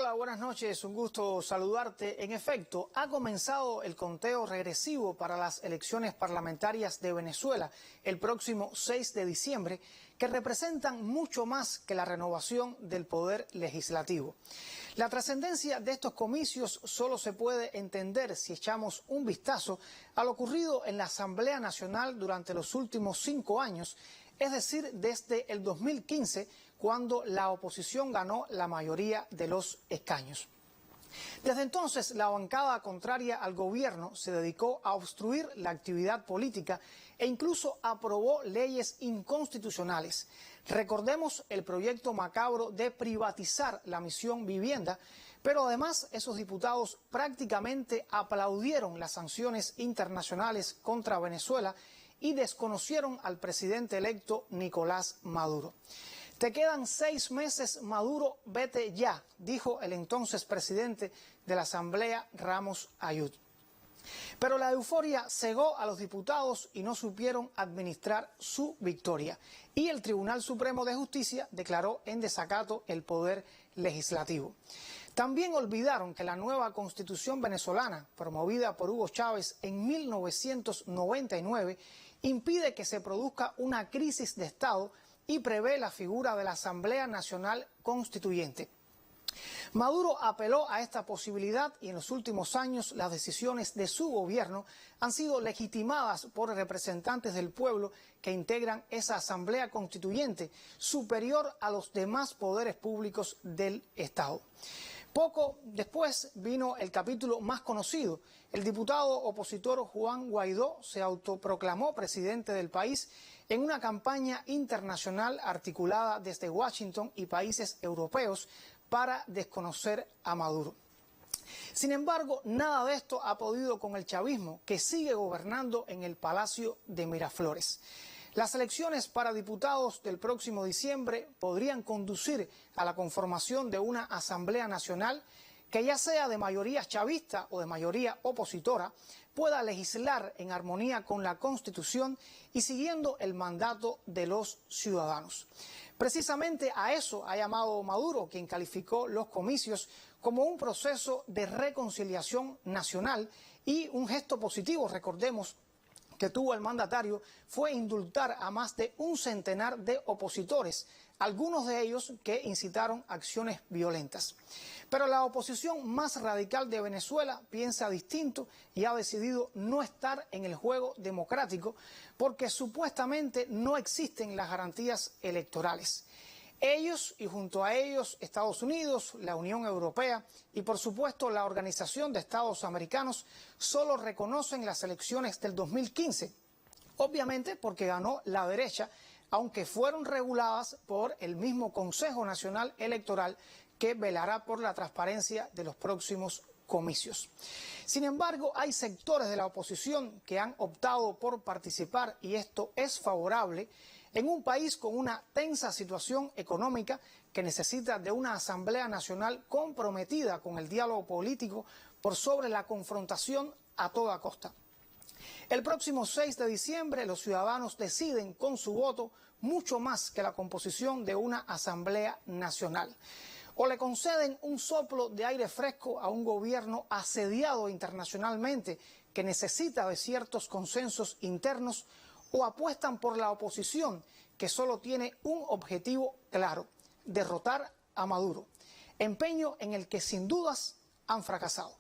Hola, buenas noches, un gusto saludarte. En efecto, ha comenzado el conteo regresivo para las elecciones parlamentarias de Venezuela el próximo 6 de diciembre, que representan mucho más que la renovación del poder legislativo. La trascendencia de estos comicios solo se puede entender si echamos un vistazo a lo ocurrido en la Asamblea Nacional durante los últimos 5 años, es decir, desde el 2015, cuando la oposición ganó la mayoría de los escaños. Desde entonces, la bancada contraria al gobierno se dedicó a obstruir la actividad política e incluso aprobó leyes inconstitucionales. Recordemos el proyecto macabro de privatizar la misión vivienda, pero además esos diputados prácticamente aplaudieron las sanciones internacionales contra Venezuela y desconocieron al presidente electo Nicolás Maduro. Te quedan 6 meses, Maduro, vete ya, dijo el entonces presidente de la Asamblea, Ramos Ayud. Pero la euforia cegó a los diputados y no supieron administrar su victoria. Y el Tribunal Supremo de Justicia declaró en desacato el poder legislativo. También olvidaron que la nueva Constitución venezolana, promovida por Hugo Chávez en 1999, impide que se produzca una crisis de Estado y prevé la figura de la Asamblea Nacional Constituyente. Maduro apeló a esta posibilidad y en los últimos años las decisiones de su gobierno han sido legitimadas por representantes del pueblo que integran esa Asamblea Constituyente, superior a los demás poderes públicos del Estado. Poco después vino el capítulo más conocido. El diputado opositor Juan Guaidó se autoproclamó presidente del país en una campaña internacional articulada desde Washington y países europeos para desconocer a Maduro. Sin embargo, nada de esto ha podido con el chavismo, que sigue gobernando en el Palacio de Miraflores. Las elecciones para diputados del próximo diciembre podrían conducir a la conformación de una Asamblea Nacional que, ya sea de mayoría chavista o de mayoría opositora, pueda legislar en armonía con la Constitución y siguiendo el mandato de los ciudadanos. Precisamente a eso ha llamado Maduro, quien calificó los comicios como un proceso de reconciliación nacional y un gesto positivo. Recordemos que tuvo el mandatario fue indultar a más de un centenar de opositores, algunos de ellos que incitaron acciones violentas. Pero la oposición más radical de Venezuela piensa distinto y ha decidido no estar en el juego democrático porque supuestamente no existen las garantías electorales. Ellos y junto a ellos Estados Unidos, la Unión Europea y por supuesto la Organización de Estados Americanos solo reconocen las elecciones del 2015, obviamente porque ganó la derecha, aunque fueron reguladas por el mismo Consejo Nacional Electoral que velará por la transparencia de los próximos comicios. Sin embargo, hay sectores de la oposición que han optado por participar, y esto es favorable, en un país con una tensa situación económica que necesita de una Asamblea Nacional comprometida con el diálogo político por sobre la confrontación a toda costa. El próximo 6 de diciembre los ciudadanos deciden con su voto mucho más que la composición de una Asamblea Nacional. O le conceden un soplo de aire fresco a un gobierno asediado internacionalmente que necesita de ciertos consensos internos, o apuestan por la oposición que solo tiene un objetivo claro: derrotar a Maduro, empeño en el que sin dudas han fracasado.